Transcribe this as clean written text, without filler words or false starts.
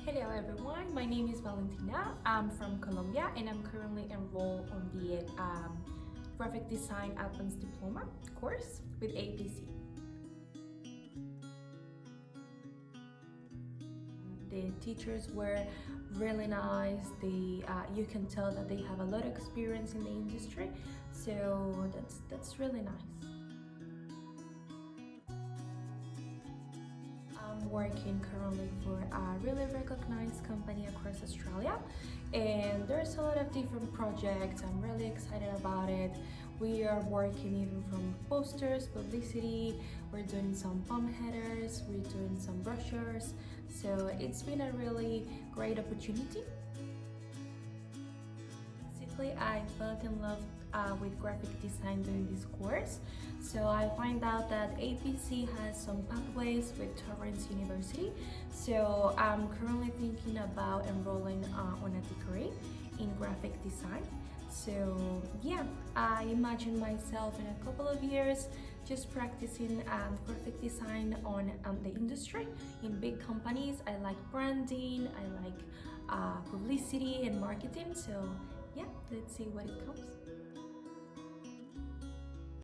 Hello everyone, my name is Valentina. I'm from Colombia and I'm currently enrolled on the Graphic Design Advanced Diploma course with APC. The teachers were really nice. You can tell that they have a lot of experience in the industry, so that's really nice. I'm working currently for a really recognized company across Australia, and there's a lot of different projects. I'm really excited about it. We are working even from posters, publicity, we're doing some palm headers, we're doing some brochures, so it's been a really great opportunity. Basically, I fell in love with graphic design during this course. So I find out that APC has some pathways with Torrance University. So I'm currently thinking about enrolling on a degree in graphic design. So yeah, I imagine myself in a couple of years just practicing graphic design on the industry in big companies. I like branding, I like publicity and marketing. So yeah, let's see what it comes.